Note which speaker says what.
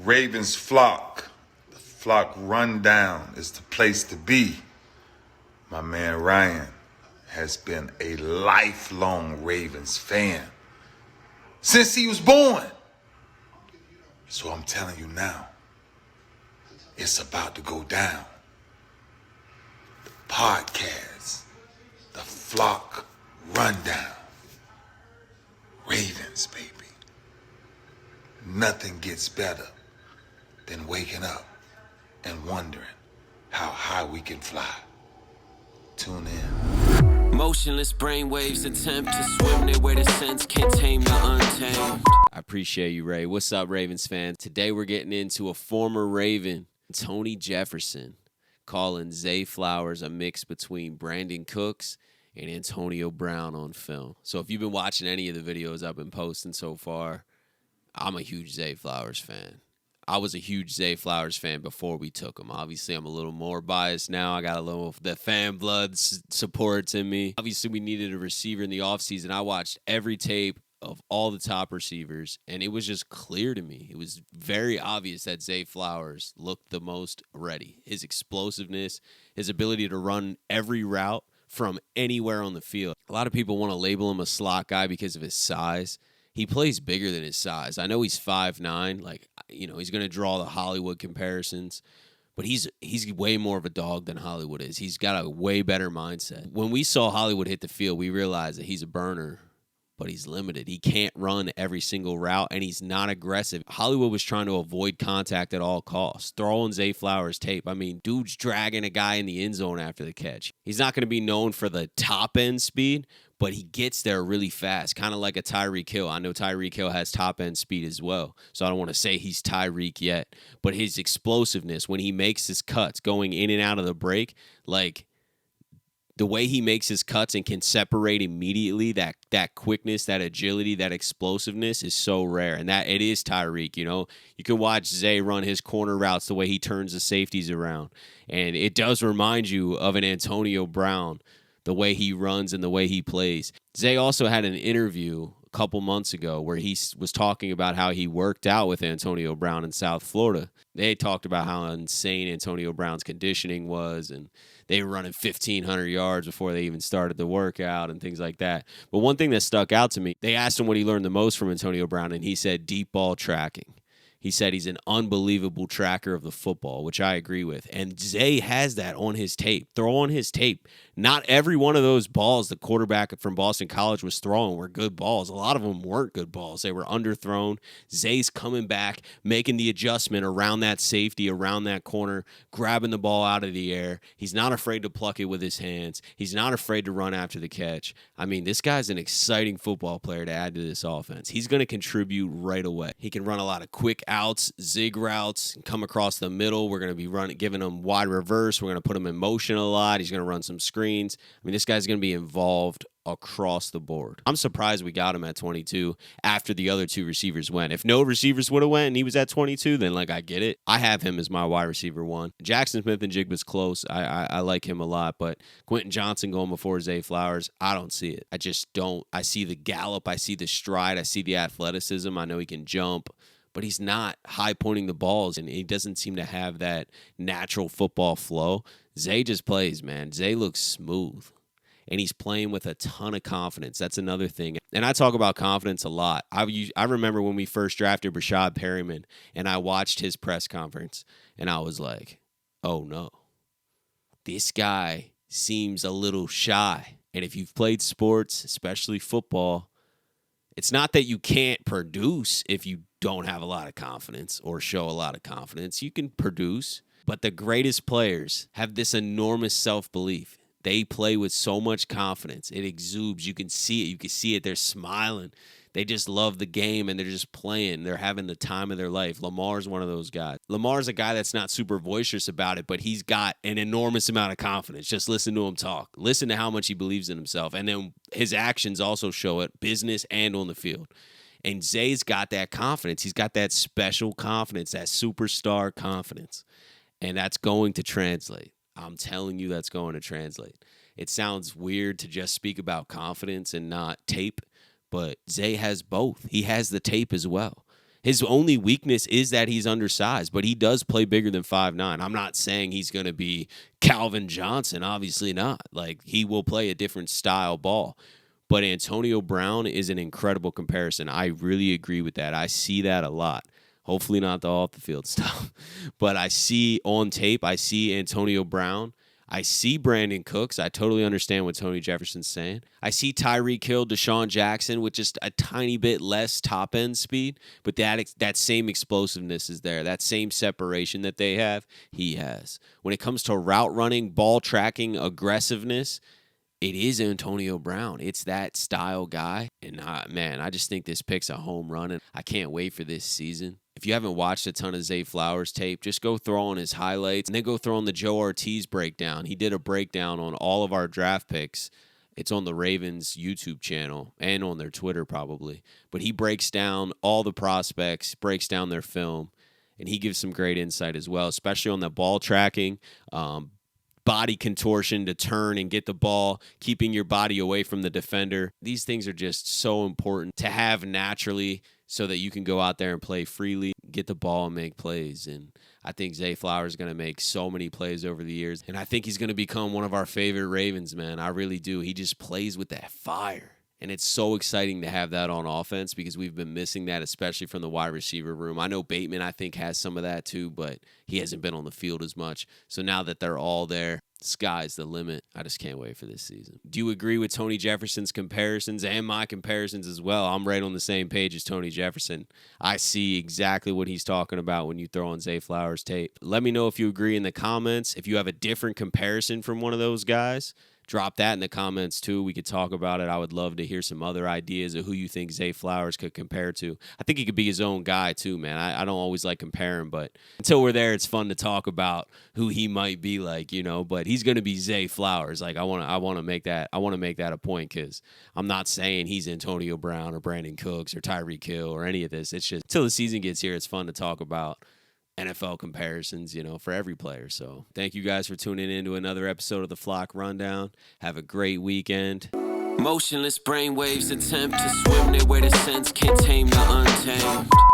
Speaker 1: Ravens flock. The flock rundown is the place to be. My man Ryan has been a lifelong Ravens fan since he was born. So I'm telling you now, it's about to go down. The podcast, the flock rundown. Ravens, baby. Nothing gets better than waking up and wondering how high we can fly. Tune in.
Speaker 2: Motionless brainwaves attempt to swim their way to sense, can't tame the untamed. I appreciate you, Ray. What's up, Ravens fans? Today we're getting into a former Raven, Tony Jefferson, calling Zay Flowers a mix between Brandon Cooks and Antonio Brown on film. So if you've been watching any of the videos I've been posting so far, I'm a huge Zay Flowers fan. I was a huge Zay Flowers fan before we took him. Obviously, I'm a little more biased now. I got a little of the fan blood supports in me. Obviously, we needed a receiver in the offseason. I watched every tape of all the top receivers, and it was just clear to me. It was very obvious that Zay Flowers looked the most ready. His explosiveness, his ability to run every route from anywhere on the field. A lot of people want to label him a slot guy because of his size. He plays bigger than his size. I know he's 5'9", like, you know, he's going to draw the Hollywood comparisons, but he's way more of a dog than Hollywood is. He's got a way better mindset. When we saw Hollywood hit the field, we realized that he's a burner, but he's limited. He can't run every single route, and he's not aggressive. Hollywood was trying to avoid contact at all costs. Throwing Zay Flowers tape. I mean, dude's dragging a guy in the end zone after the catch. He's not going to be known for the top-end speed, but he gets there really fast, kind of like a Tyreek Hill. I know Tyreek Hill has top-end speed as well, so I don't want to say he's Tyreek yet. But his explosiveness, when he makes his cuts, going in and out of the break, like the way he makes his cuts and can separate immediately, that quickness, that agility, that explosiveness is so rare. And that it is Tyreek, you know. You can watch Zay run his corner routes, the way he turns the safeties around. And it does remind you of an Antonio Brown, the way he runs and the way he plays. Zay also had an interview a couple months ago where he was talking about how he worked out with Antonio Brown in South Florida. They talked about how insane Antonio Brown's conditioning was, and they were running 1,500 yards before they even started the workout and things like that. But one thing that stuck out to me, they asked him what he learned the most from Antonio Brown, and he said deep ball tracking. He said he's an unbelievable tracker of the football, which I agree with. And Zay has that on his tape. Throw on his tape. Not every one of those balls the quarterback from Boston College was throwing were good balls. A lot of them weren't good balls. They were underthrown. Zay's coming back, making the adjustment around that safety, around that corner, grabbing the ball out of the air. He's not afraid to pluck it with his hands. He's not afraid to run after the catch. I mean, this guy's an exciting football player to add to this offense. He's going to contribute right away. He can run a lot of quick outs, zig routes, and come across the middle. We're going to be giving him wide reverse. We're going to put him in motion a lot. He's going to run some screens. I mean, this guy's going to be involved across the board. I'm surprised we got him at 22 after the other two receivers went. If no receivers would have went and he was at 22, then, like, I get it. I have him as my wide receiver one. Jackson Smith and Jigba's close. I like him a lot, but Quentin Johnson going before Zay Flowers, I don't see it. I just don't. I see the gallop. I see the stride. I see the athleticism. I know he can jump, but he's not high-pointing the balls, and he doesn't seem to have that natural football flow. Zay just plays, man. Zay looks smooth, and he's playing with a ton of confidence. That's another thing. And I talk about confidence a lot. I remember when we first drafted Rashad Perryman, and I watched his press conference, and I was like, oh, no. This guy seems a little shy. And if you've played sports, especially football, it's not that you can't produce if you don't have a lot of confidence or show a lot of confidence. You can produce, but the greatest players have this enormous self-belief. They play with so much confidence. It exudes. You can see it. You can see it. They're smiling. They just love the game, and they're just playing. They're having the time of their life. Lamar's one of those guys. Lamar's a guy that's not super boisterous about it, but he's got an enormous amount of confidence. Just listen to him talk. Listen to how much he believes in himself. And then his actions also show it, business and on the field. And Zay's got that confidence. He's got that special confidence, that superstar confidence. And that's going to translate. I'm telling you, that's going to translate. It sounds weird to just speak about confidence and not tape, but Zay has both. He has the tape as well. His only weakness is that he's undersized, but he does play bigger than 5'9". I'm not saying he's going to be Calvin Johnson, obviously not. Like, he will play a different style ball. But Antonio Brown is an incredible comparison. I really agree with that. I see that a lot. Hopefully not the off-the-field stuff. But I see on tape, I see Antonio Brown. I see Brandon Cooks. I totally understand what Tony Jefferson's saying. I see Tyreek Hill, Deshaun Jackson with just a tiny bit less top-end speed, but that same explosiveness is there. That same separation that they have, he has. When it comes to route running, ball tracking, aggressiveness, it is Antonio Brown. It's that style guy. And, man, I just think this pick's a home run, and I can't wait for this season. If you haven't watched a ton of Zay Flowers tape, just go throw on his highlights and then go throw on the Joe Ortiz breakdown. He did a breakdown on all of our draft picks. It's on the Ravens YouTube channel and on their Twitter probably. But he breaks down all the prospects, breaks down their film, and he gives some great insight as well, especially on the ball tracking, body contortion to turn and get the ball, keeping your body away from the defender. These things are just so important to have naturally so that you can go out there and play freely, get the ball and make plays. And I think Zay Flowers is going to make so many plays over the years. And I think he's going to become one of our favorite Ravens, man. I really do. He just plays with that fire. And it's so exciting to have that on offense because we've been missing that, especially from the wide receiver room. I know Bateman, I think, has some of that too, but he hasn't been on the field as much. So now that they're all there, sky's the limit. I just can't wait for this season. Do you agree with Tony Jefferson's comparisons and my comparisons as well? I'm right on the same page as Tony Jefferson. I see exactly what he's talking about when you throw on Zay Flowers tape. Let me know if you agree in the comments. If you have a different comparison from one of those guys, drop that in the comments too. We could talk about it. I would love to hear some other ideas of who you think Zay Flowers could compare to. I think he could be his own guy too, man. I don't always like comparing, but until we're there, it's fun to talk about who he might be like, you know. But he's going to be Zay Flowers. Like I want to make that a point because I'm not saying he's Antonio Brown or Brandon Cooks or Tyreek Hill or any of this. It's just until the season gets here, it's fun to talk about NFL comparisons, you know, for every player. So thank you guys for tuning in to another episode of the Flock Rundown. Have a great weekend.
Speaker 3: Motionless brainwaves attempt to swim their way to sense, can't tame the untamed.